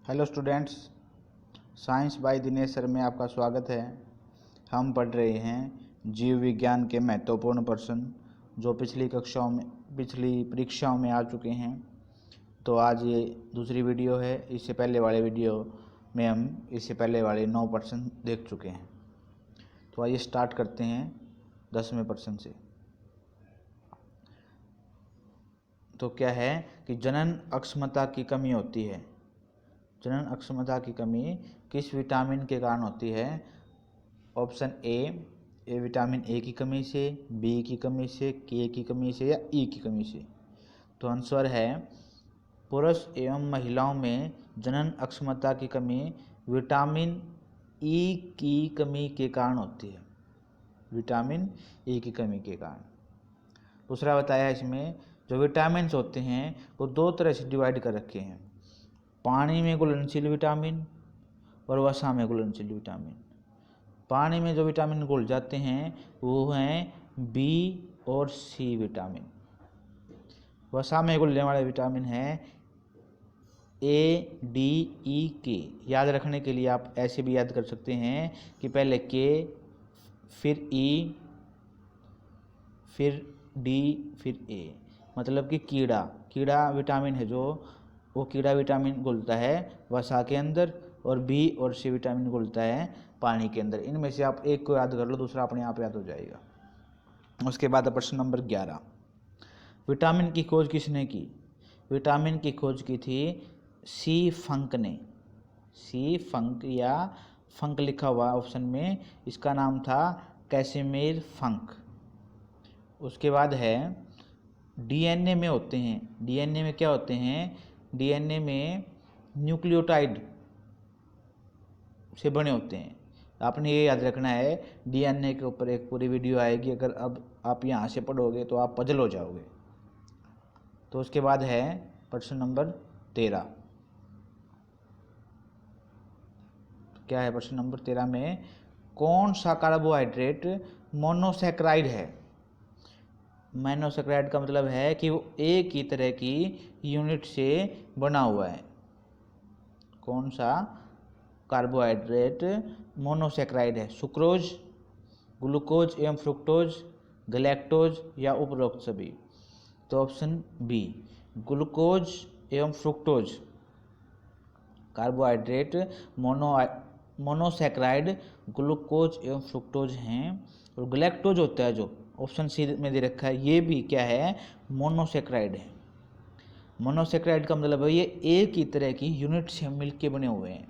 Hello students, science by Dinesh sir में आपका स्वागत है। हम पढ़ रहे हैं जीव विज्ञान के महत्वपूर्ण प्रश्न जो पिछली परीक्षाओं में आ चुके हैं। तो आज ये दूसरी वीडियो है। इससे पहले वाले वीडियो में हम इससे पहले वाले 9 प्रश्न देख चुके हैं। तो आइए स्टार्ट करते हैं 10वें प्रश्न से। तो क्या है कि जनन अक्षमता की कमी होती है। जनन अक्षमता की कमी किस विटामिन के कारण होती है? ऑप्शन ए विटामिन ए की कमी से, बी की कमी से, के की कमी से या ई की कमी से। तो आंसर है पुरुष एवं महिलाओं में जनन अक्षमता की कमी विटामिन ई की कमी के कारण होती है। विटामिन ई की कमी के कारण। दूसरा बताया इसमें जो विटामिन होते हैं वो दो तरह से डिवाइड कर रखे हैं, पानी में घुलनशील विटामिन और वसा में घुलनशील विटामिन। पानी में जो विटामिन घुल जाते हैं वो हैं बी और सी विटामिन। वसा में घुलने वाले विटामिन हैं ए, डी, ई, के। याद रखने के लिए आप ऐसे भी याद कर सकते हैं कि पहले के, फिर ई, फिर डी, फिर ए। मतलब कि कीड़ा विटामिन है जो वो कीड़ा विटामिन घुलता है वसा के अंदर, और बी और सी विटामिन घुलता है पानी के अंदर। इनमें से आप एक को याद कर लो, दूसरा अपने आप याद हो जाएगा। उसके बाद प्रश्न नंबर 11, विटामिन की खोज किसने की? विटामिन की खोज की थी सी फंक ने। सी फंक या फंक लिखा हुआ ऑप्शन में, इसका नाम था कैसिमिर फंक। उसके बाद है डीएनए में होते हैं। डीएनए में क्या होते हैं? डीएनए में न्यूक्लियोटाइड से बने होते हैं। आपने ये याद रखना है, डीएनए के ऊपर एक पूरी वीडियो आएगी। अगर अब आप यहाँ से पढ़ोगे तो आप पजल हो जाओगे। तो उसके बाद है प्रश्न नंबर 13। क्या है प्रश्न नंबर 13 में? कौन सा कार्बोहाइड्रेट मोनोसैकराइड है? मोनोसैकराइड का मतलब है कि वो एक ही तरह की यूनिट से बना हुआ है। कौन सा कार्बोहाइड्रेट मोनोसैकराइड है? सुक्रोज, ग्लूकोज एवं फ्रुक्टोज, गलैक्टोज या उपरोक्त सभी। तो ऑप्शन बी ग्लूकोज एवं फ्रुक्टोज कार्बोहाइड्रेट मोनोसैकराइड ग्लूकोज एवं फ्रुक्टोज हैं। और गलैक्टोज होता है जो ऑप्शन सी में दे रखा है, ये भी क्या है? मोनोसैकराइड है। मोनोसैकराइड का मतलब है ये एक ही तरह की यूनिट से मिलके बने हुए हैं।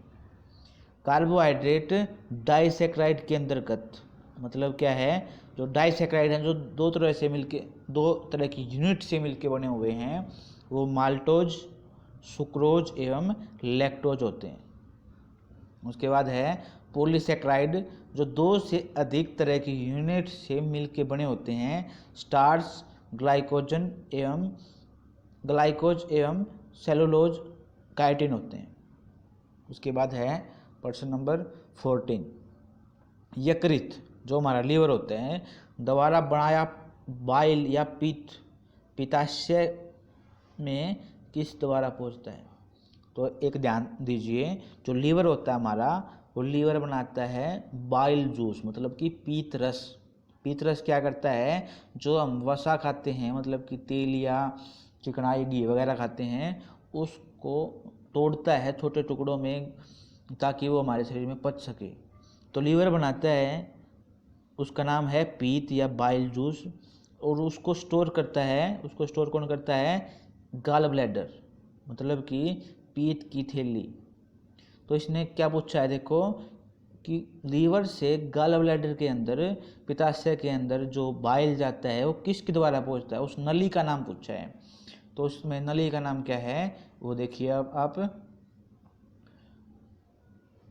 कार्बोहाइड्रेट डाइसैकराइड के अंतर्गत, मतलब क्या है? जो डाइसैकराइड हैं जो दो तरह की यूनिट से मिलके बने हुए हैं वो माल्टोज, सुक्रोज एवं लैक्टोज होते हैं। उसके बाद है पॉलीसैकराइड जो दो से अधिक तरह की यूनिट से मिलके बने होते हैं। स्टार्च, ग्लाइकोज एवं सेलुलोज काइटिन होते हैं। उसके बाद है प्रश्न नंबर 14, यकृत जो हमारा लीवर होते हैं द्वारा बनाया बाइल या पित्ताशय में किस द्वारा पहुंचता है? तो एक ध्यान दीजिए, जो लीवर होता है हमारा वो लीवर बनाता है बाइल जूस, मतलब कि पीत रस। पीत रस क्या करता है? जो हम वसा खाते हैं, मतलब कि तेल या चिकनाई घी वगैरह खाते हैं, उसको तोड़ता है छोटे टुकड़ों में ताकि वो हमारे शरीर में पच सके। तो लीवर बनाता है, उसका नाम है पीत या बाइल जूस। और उसको स्टोर कौन करता है? गॉल ब्लैडर, मतलब कि पीत की थैली। तो इसने क्या पूछा है देखो कि लीवर से गॉल ब्लैडर के अंदर, पित्ताशय के अंदर जो बाइल जाता है वो किसके द्वारा पहुंचता है? उस नली का नाम पूछा है। तो उसमें नली का नाम क्या है वो देखिए। अब आप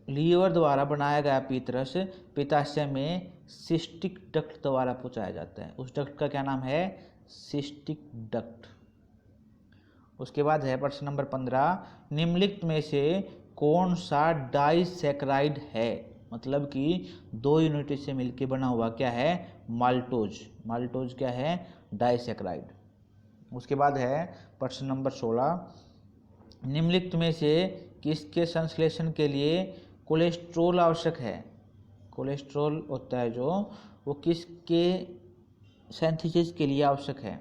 लीवर द्वारा बनाया गया पीतरस पित्ताशय में सिस्टिक डक्ट द्वारा पहुंचाया जाता है। उस डक्ट का क्या नाम है? Cystic duct. उसके बाद है प्रश्न नंबर 15, निम्नलिखित में से कौन सा डाइसैकराइड है? मतलब कि दो यूनिट से मिलकर बना हुआ क्या है? माल्टोज। माल्टोज क्या है? डाइसैकराइड। उसके बाद है प्रश्न नंबर 16, निम्नलिखित में से किसके संश्लेषण के लिए कोलेस्ट्रॉल आवश्यक है? कोलेस्ट्रॉल होता है जो, वो किसके सिंथेसिस के लिए आवश्यक है?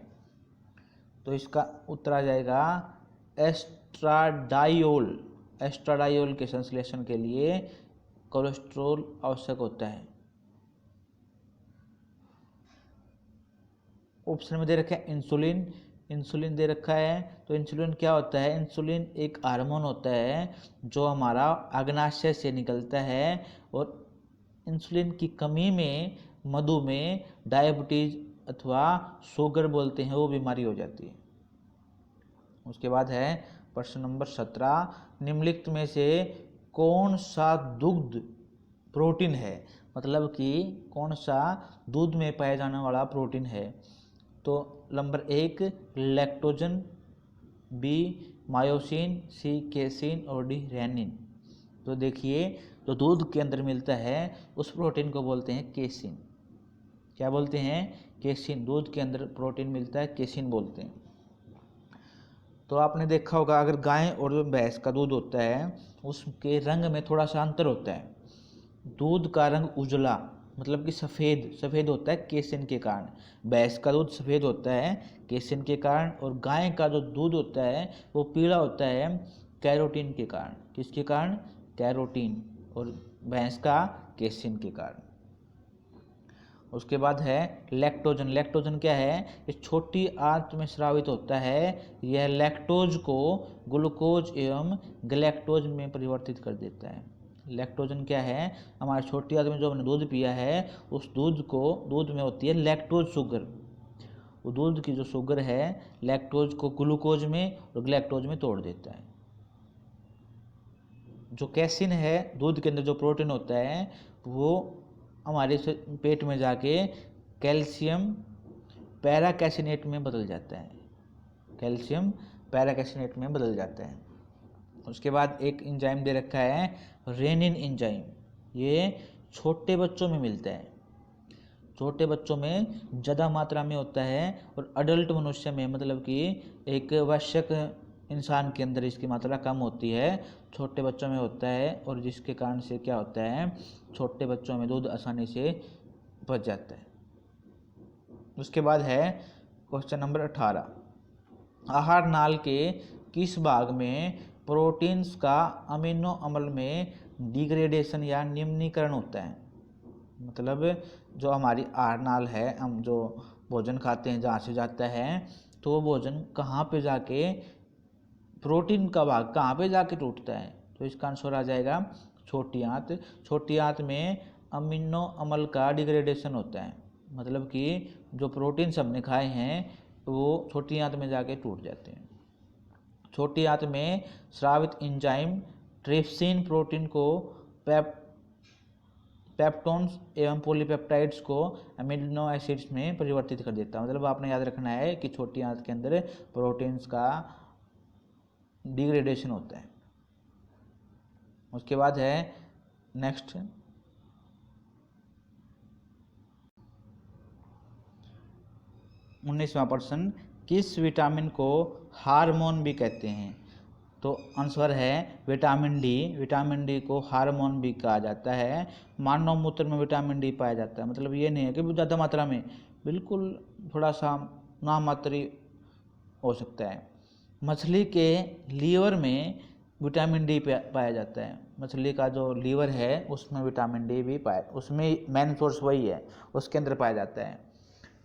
तो इसका उत्तर आ जाएगा एस्ट्राडायोल। एस्ट्राडायोल के संश्लेषण के लिए कोलेस्ट्रॉल आवश्यक होता है। ऑप्शन में दे रखा है इंसुलिन, इंसुलिन दे रखा है। तो इंसुलिन क्या होता है? इंसुलिन एक हार्मोन होता है जो हमारा अग्नाशय से निकलता है, और इंसुलिन की कमी में मधुमेह, डायबिटीज अथवा शुगर बोलते हैं वो बीमारी हो जाती है। उसके बाद है प्रश्न नंबर 17, निम्नलिखित में से कौन सा दुग्ध प्रोटीन है? मतलब कि कौन सा दूध में पाया जाने वाला प्रोटीन है? तो नंबर 1 लैक्टोजन, बी मायोसिन, सी केसिन और डी रेनिन। तो देखिए, जो दूध के अंदर मिलता है उस प्रोटीन को बोलते हैं केसिन। क्या बोलते हैं? केसिन। दूध के अंदर प्रोटीन मिलता है, केसिन बोलते हैं। तो आपने देखा होगा, अगर गाय और जो भैंस का दूध होता है उसके रंग में थोड़ा सा अंतर होता है। दूध का रंग उजला, मतलब कि सफ़ेद सफ़ेद होता है केसिन के कारण। भैंस का दूध सफ़ेद होता है केसिन के कारण, और गाय का जो दूध होता है वो पीला होता है कैरोटीन के कारण। किसके कारण? कैरोटीन। और भैंस का केसिन के कारण। उसके बाद है लैक्टोजन। लैक्टोजन क्या है? ये छोटी आंत में स्रावित होता है। यह लैक्टोज को ग्लूकोज एवं गैलेक्टोज में परिवर्तित कर देता है। लैक्टोजन क्या है? हमारे छोटी आंत में जो हमने दूध पिया है उस दूध में होती है लैक्टोज शुगर। वो दूध की जो शुगर है लैक्टोज को ग्लूकोज में और गैलेक्टोज में तोड़ देता है। जो कैसिन है, दूध के अंदर जो प्रोटीन होता है, वो हमारे पेट में जाके कैल्शियम पैराकैसिनेट में बदल जाता है। कैल्शियम पैराकैसिनेट में बदल जाता है। उसके बाद एक एंजाइम दे रखा है रेनिन एंजाइम। ये छोटे बच्चों में मिलता है, छोटे बच्चों में ज़्यादा मात्रा में होता है, और अडल्ट मनुष्य में, मतलब कि एक वयस्क इंसान के अंदर इसकी मात्रा कम होती है। छोटे बच्चों में होता है, और जिसके कारण से क्या होता है, छोटे बच्चों में दूध आसानी से पच जाता है। उसके बाद है क्वेश्चन नंबर 18, आहार नाल के किस भाग में प्रोटीन्स का अमीनो अम्ल में डिग्रेडेशन या निम्नीकरण होता है? मतलब जो हमारी आहार नाल है, हम जो भोजन खाते हैं जहाँ से जाता है, तो वो भोजन कहाँ पे जाके, प्रोटीन का भाग कहाँ पे जाके टूटता है? तो इसका आंसर आ जाएगा छोटी आंत। छोटी आंत में अमीनो अम्ल का डिग्रेडेशन होता है, मतलब कि जो प्रोटीन हमने खाए हैं वो छोटी आंत में जाके टूट जाते हैं। छोटी आंत में स्रावित एंजाइम ट्रिप्सिन प्रोटीन को पेप्टोन्स एवं पॉलीपेप्टाइड्स को अमीनो एसिड्स में परिवर्तित कर देता है। मतलब आपने याद रखना है कि छोटी आंत के अंदर प्रोटीन्स का डिग्रेडेशन होता है। उसके बाद है नेक्स्ट 19वां प्रश्न, किस विटामिन को हार्मोन भी कहते हैं? तो आंसर है विटामिन डी। विटामिन डी को हार्मोन भी कहा जाता है। मानव मूत्र में विटामिन डी पाया जाता है, मतलब ये नहीं है कि ज़्यादा मात्रा में, बिल्कुल थोड़ा सा नामात्री हो सकता है। मछली के लीवर में विटामिन डी पाया जाता है। मछली का जो लीवर है उसमें विटामिन डी भी उसमें मेन सोर्स वही है, उसके अंदर पाया जाता है।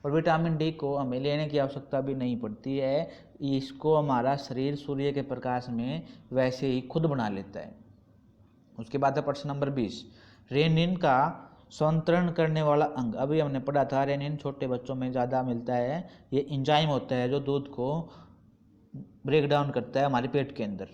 और विटामिन डी को हमें लेने की आवश्यकता भी नहीं पड़ती है, इसको हमारा शरीर सूर्य के प्रकाश में वैसे ही खुद बना लेता है। उसके बाद है प्रश्न नंबर 20, रेनिन का संतरण करने वाला अंग। अभी हमने पढ़ा था रेनिन छोटे बच्चों में ज़्यादा मिलता है। ये एंजाइम होता है जो दूध को ब्रेक डाउन करता है हमारे पेट के अंदर।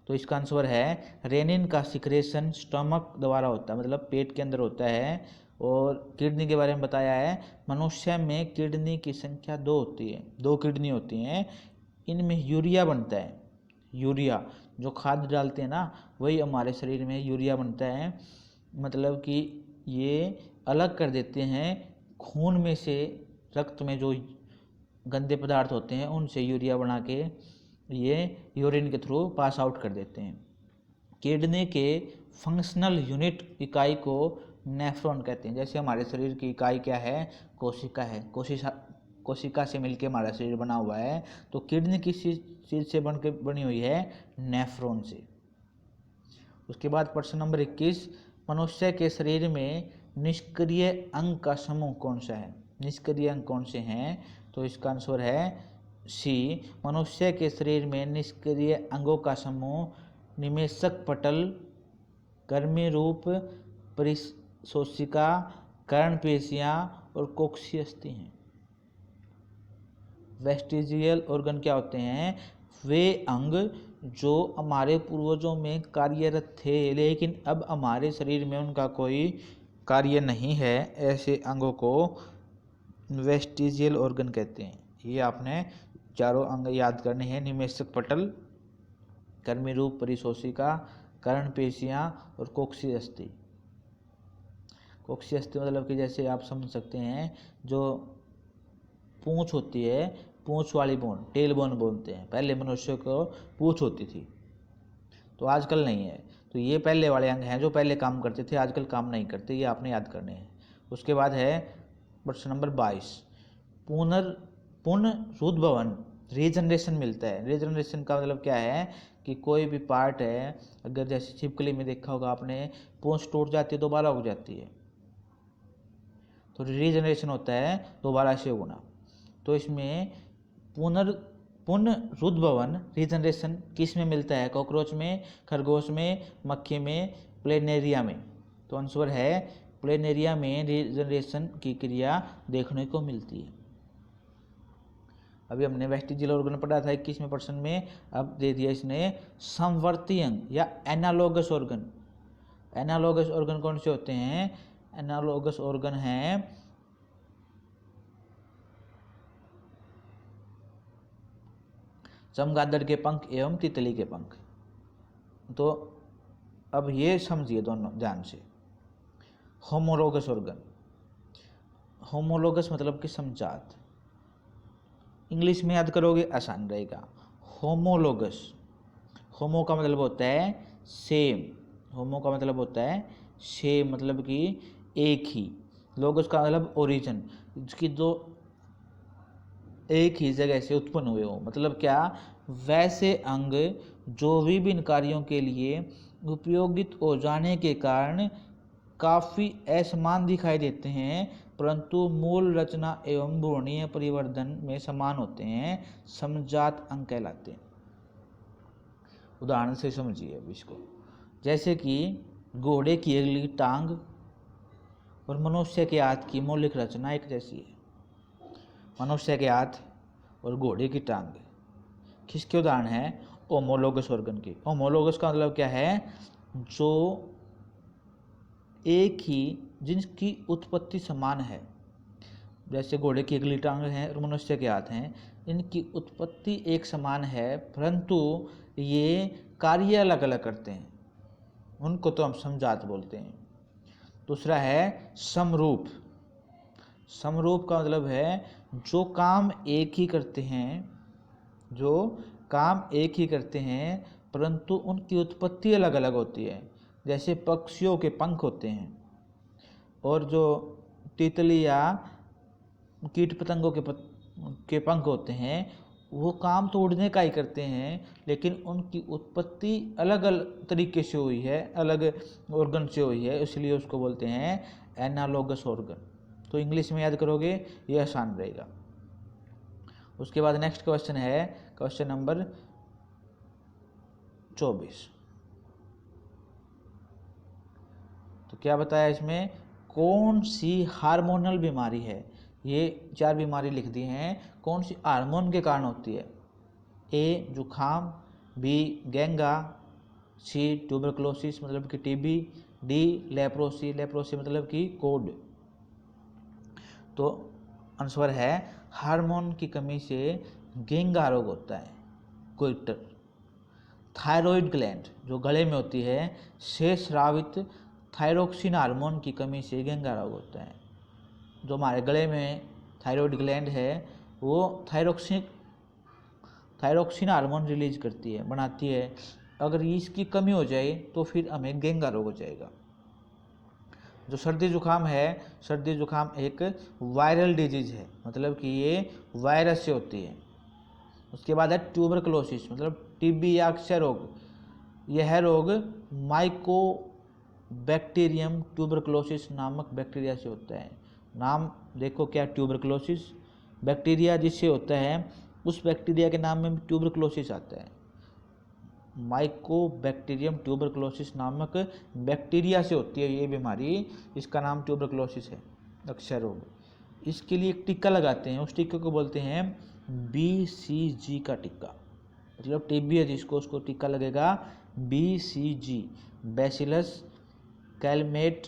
तो इसका आंसर है रेनिन का सिक्रेशन स्टमक द्वारा होता है, मतलब पेट के अंदर होता है। और किडनी के बारे में बताया है, मनुष्य में किडनी की संख्या 2 होती है, 2 किडनी होती हैं। इनमें यूरिया बनता है। यूरिया जो खाद डालते हैं ना, वही हमारे शरीर में यूरिया बनता है। मतलब कि ये अलग कर देते हैं खून में से, रक्त में जो गंदे पदार्थ होते हैं उनसे यूरिया बना के ये यूरिन के थ्रू पास आउट कर देते हैं। किडनी के फंक्शनल यूनिट इकाई को नेफ्रॉन कहते हैं। जैसे हमारे शरीर की इकाई क्या है, कोशिका है, कोशिका से मिलके हमारा शरीर बना हुआ है। तो किडनी किस चीज़ से बनी हुई है, नेफ्रॉन से। उसके बाद प्रश्न नंबर 21, मनुष्य के शरीर में निष्क्रिय अंग का समूह कौन सा है? निष्क्रिय अंग कौन से हैं? तो इसका आंसर है सी, मनुष्य के शरीर में निष्क्रिय अंगों का समूह निमेषक पटल, कर्मी रूप, परिशोषिका, कर्णपेशियां और कोक्सीय अस्थि हैं। वेस्टिजियल ऑर्गन क्या होते हैं? वे अंग जो हमारे पूर्वजों में कार्यरत थे लेकिन अब हमारे शरीर में उनका कोई कार्य नहीं है, ऐसे अंगों को वेस्टिजियल ऑर्गन कहते हैं। ये आपने चारों अंग याद करने हैं, निमेषक पटल, कर्मी रूप, परिशोषिका, कर्णपेशियां और कोक्सीय अस्थि। कोक्सीय अस्थि मतलब कि जैसे आप समझ सकते हैं, जो पूंछ होती है, पूंछ वाली बोन, टेल बोन बोलते हैं। पहले मनुष्य को पूंछ होती थी, तो आजकल नहीं है। तो ये पहले वाले अंग हैं जो पहले काम करते थे, आजकल काम नहीं करते, ये आपने याद करने हैं। उसके बाद है प्रश्न नंबर 22, पुनरुद्भवन, रीजनरेशन मिलता है। रीजनरेशन का मतलब क्या है कि कोई भी पार्ट है, अगर जैसे छिपकली में देखा होगा आपने, पूंछ टूट जाती है दोबारा उग जाती है, तो रीजनरेशन होता है दोबारा से उगना। तो इसमें पुनरुद्भवन, रीजनरेशन किस में मिलता है? कॉकरोच में, खरगोश में, मक्खी में, प्लेनेरिया में। तो आंसर है प्लेनेरिया में रीजनरेशन की क्रिया देखने को मिलती है। अभी हमने वेस्टिजियल ऑर्गन पढ़ा था 21वें प्रश्न में, अब दे दिया इसने समवर्ती अंग या एनालोगस ऑर्गन। एनालोगस ऑर्गन कौन से होते हैं? एनालोगस ऑर्गन हैं चमगादड़ के पंख एवं तितली के पंख। तो अब ये समझिए दोनों ध्यान से। होमोलोगस ऑर्गन, होमोलोगस मतलब कि समजात, इंग्लिश में याद करोगे आसान रहेगा। होमोलोगस, होमो का मतलब होता है सेम, होमो का मतलब होता है सेम, मतलब कि एक ही। लोगस का मतलब ओरिजिन, जिसकी दो एक ही जगह से उत्पन्न हुए हो। मतलब क्या? वैसे अंग जो विभिन्न कार्यों के लिए उपयोगित हो जाने के कारण काफ़ी असमान दिखाई देते हैं, परंतु मूल रचना एवं वर्णीय परिवर्तन में समान होते हैं, समजात अंग कहलाते हैं। उदाहरण से समझिए अब इसको। जैसे कि घोड़े की अगली टांग और मनुष्य के हाथ की मौलिक रचना एक जैसी है। मनुष्य के हाथ और घोड़े की टांग किसके उदाहरण है? होमोलोगस ऑर्गन के। होमोलोगस का मतलब क्या है? जो एक ही, जिनकी उत्पत्ति समान है। जैसे घोड़े की अगली टांग है और मनुष्य के हाथ हैं, इनकी उत्पत्ति एक समान है, परंतु ये कार्य अलग अलग करते हैं, उनको तो हम समजात बोलते हैं। दूसरा है समरूप। समरूप का मतलब है जो काम एक ही करते हैं, जो काम एक ही करते हैं परंतु उनकी उत्पत्ति अलग अलग होती है। जैसे पक्षियों के पंख होते हैं और जो तितली या कीट पतंगों के पंख होते हैं, वो काम तो उड़ने का ही करते हैं, लेकिन उनकी उत्पत्ति अलग अलग तरीके से हुई है, अलग ऑर्गन से हुई है, इसलिए उसको बोलते हैं एनालोगस ऑर्गन। तो इंग्लिश में याद करोगे, ये आसान रहेगा। उसके बाद नेक्स्ट क्वेश्चन है क्वेश्चन नंबर 24। तो क्या बताया इसमें? कौन सी हार्मोनल बीमारी है? ये 4 बीमारी लिख दी हैं, कौन सी हार्मोन के कारण होती है? ए जुखाम, बी गेंगा, सी ट्यूबरकुलोसिस मतलब कि टीबी, डी लेप्रोसी, लेप्रोसी मतलब कि कोड। तो आंसर है हार्मोन की कमी से गेंगा रोग होता है, गोइटर। थायराइड ग्लैंड जो गले में होती है, से स्रावित थायरोक्सिन हार्मोन की कमी से गेंगा रोग होता है। जो हमारे गले में थायराइड ग्लैंड है, वो थायरोक्सिन हार्मोन रिलीज करती है, बनाती है। अगर इसकी कमी हो जाए तो फिर हमें घेंघा रोग हो जाएगा। जो सर्दी जुकाम है, सर्दी जुकाम एक वायरल डिजीज है, मतलब कि ये वायरस से होती है। उसके बाद है ट्यूबरकुलोसिस, मतलब टीबी या अक्षय रोग। यह रोग माइकोबैक्टीरियम ट्यूबरकुलोसिस नामक बैक्टीरिया से होता है। नाम देखो क्या, ट्यूबरकुलोसिस, बैक्टीरिया जिससे होता है उस बैक्टीरिया के नाम में ट्यूबरकुलोसिस आता है। माइकोबैक्टीरियम ट्यूबरकुलोसिस नामक बैक्टीरिया से होती है ये बीमारी, इसका नाम ट्यूबरकुलोसिस है, अक्षय रोग। इसके लिए एक टीका लगाते हैं, उस टीके को बोलते हैं BCG का टीका। मतलब टीबी है जिसको, उसको टीका लगेगा BCG, बैसिलस कैलमेट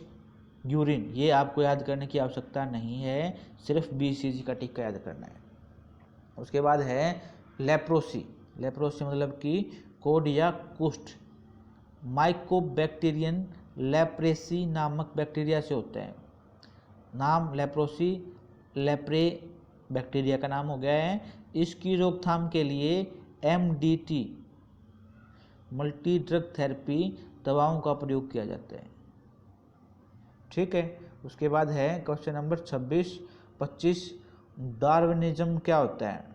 यूरिन। ये आपको याद करने की आवश्यकता नहीं है, सिर्फ BCG का टीका याद करना है। उसके बाद है लेप्रोसी। लेप्रोसी मतलब कि कोढ़ या कुष्ठ। माइकोबैक्टीरियन लेप्रेसी नामक बैक्टीरिया से होता है। नाम लेप्रोसी, लेप्रे बैक्टीरिया का नाम हो गया है। इसकी रोकथाम के लिए MDT, मल्टी ड्रग थेरेपी दवाओं का प्रयोग किया जाता है। ठीक है। उसके बाद है क्वेश्चन नंबर 26-25, डार्विनिज्म क्या होता है।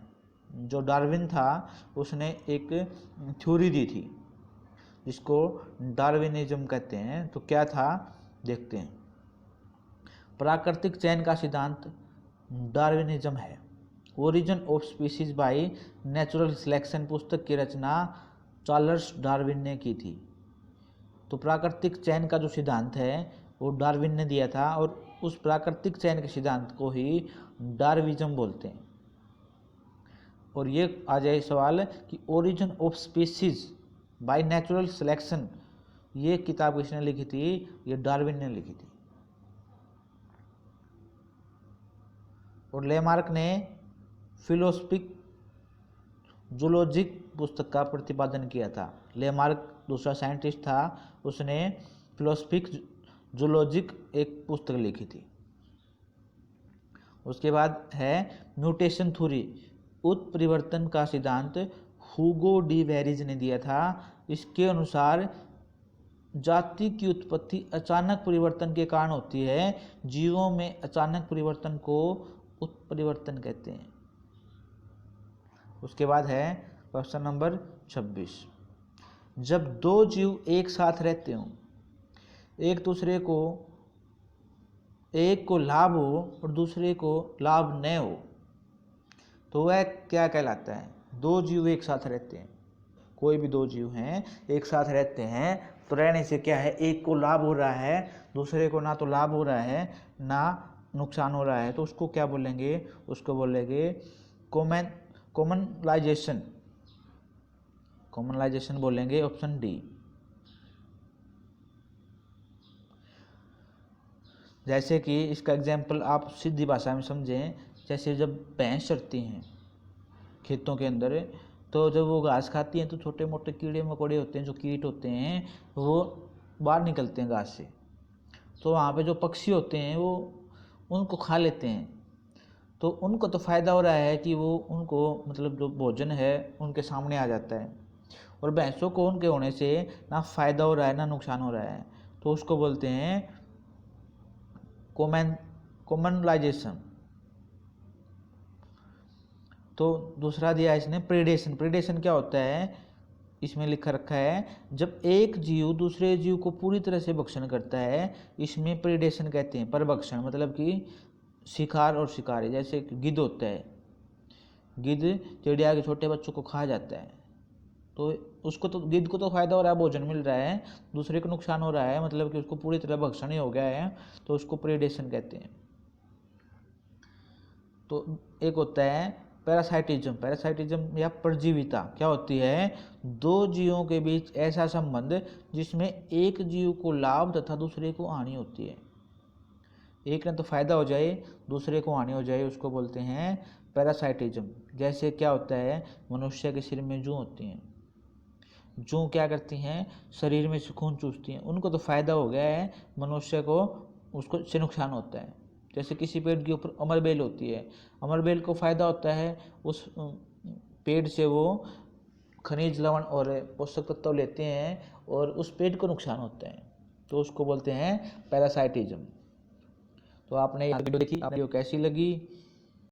जो डार्विन था उसने एक थ्योरी दी थी जिसको डार्विनिज्म कहते हैं। तो क्या था देखते हैं। प्राकृतिक चयन का सिद्धांत डार्विनिज्म है। Origin of species by natural selection पुस्तक की रचना चार्ल्स डार्विन ने की थी। तो प्राकृतिक चयन का जो सिद्धांत है वो डार्विन ने दिया था, और उस प्राकृतिक चयन के सिद्धांत को ही डार्विनिज्म बोलते हैं। और ये आ जाए सवाल कि origin of species by natural selection, ये किताब किसने लिखी थी, ये डार्विन ने लिखी थी। और लेमार्क ने फिलोसफिक जूलॉजिक पुस्तक का प्रतिपादन किया था। लेमार्क दूसरा साइंटिस्ट था, उसने फिलोसफिक जूलॉजिक एक पुस्तक लिखी थी। उसके बाद है म्यूटेशन थ्योरी, उत्परिवर्तन का सिद्धांत हुगो डी वेरिज ने दिया था। इसके अनुसार जाति की उत्पत्ति अचानक परिवर्तन के कारण होती है। जीवों में अचानक परिवर्तन को उत्परिवर्तन कहते हैं। उसके बाद है क्वेश्चन नंबर 26, जब दो जीव एक साथ रहते हों, एक दूसरे को, एक को लाभ हो और दूसरे को लाभ न हो, तो वह क्या कहलाता है। दो जीव एक साथ रहते हैं, कोई भी दो जीव हैं एक साथ रहते हैं, तो रहने से क्या है, एक को लाभ हो रहा है, दूसरे को ना तो लाभ हो रहा है ना नुकसान हो रहा है, तो उसको क्या बोलेंगे, उसको बोलेंगे कॉमनलाइजेशन। कॉमनलाइजेशन बोलेंगे, ऑप्शन डी। जैसे कि इसका एग्जाम्पल आप सीधी भाषा में समझें, जैसे जब भैंस चरती हैं खेतों के अंदर, तो जब वो घास खाती हैं तो छोटे मोटे कीड़े मकोड़े होते हैं, जो कीट होते हैं, वो बाहर निकलते हैं घास से। तो वहाँ पे जो पक्षी होते हैं वो उनको खा लेते हैं। तो उनको तो फ़ायदा हो रहा है कि वो उनको, मतलब जो भोजन है उनके सामने आ जाता है, और भैंसों को उनके होने से ना फ़ायदा हो रहा है ना नुकसान हो रहा है, तो उसको बोलते हैं कॉमनलाइजेशन। तो दूसरा दिया है इसने प्रेडेशन। प्रेडेशन क्या होता है, इसमें लिखा रखा है, जब एक जीव दूसरे जीव को पूरी तरह से भक्षण करता है, इसमें प्रेडेशन कहते हैं। परभक्षण मतलब कि शिकार और शिकारी, जैसे गिद्ध होता है, गिद्ध चिड़िया के छोटे बच्चों को खा जाता है, तो उसको तो, गिद्ध को तो फायदा हो रहा है, भोजन मिल रहा है, दूसरे को नुकसान हो रहा है, मतलब कि उसको पूरी तरह भक्षण ही हो गया है, तो उसको प्रेडेशन कहते हैं। तो एक होता है पैरासाइटिज्म। पैरासाइटिज्म या परजीविता क्या होती है, दो जीवों के बीच ऐसा संबंध जिसमें एक जीव को लाभ तथा दूसरे को हानि होती है। एक ने तो फायदा हो जाए, दूसरे को हानि हो जाए, उसको बोलते हैं पैरासाइटिज्म। जैसे क्या होता है, मनुष्य के सिर में जूं होती हैं, जूं क्या करती हैं, शरीर में से खून चूसती हैं, उनको तो फायदा हो गया है, मनुष्य को उसको से नुकसान होता है। जैसे किसी पेड़ के ऊपर अमरबेल होती है, अमरबेल को फायदा होता है, उस पेड़ से वो खनिज लवण और पोषक तत्व लेते हैं और उस पेट को नुकसान होता है, तो उसको बोलते हैं पैरासाइटिज्म। तो आपने ये वीडियो देखी, आपको कैसी लगी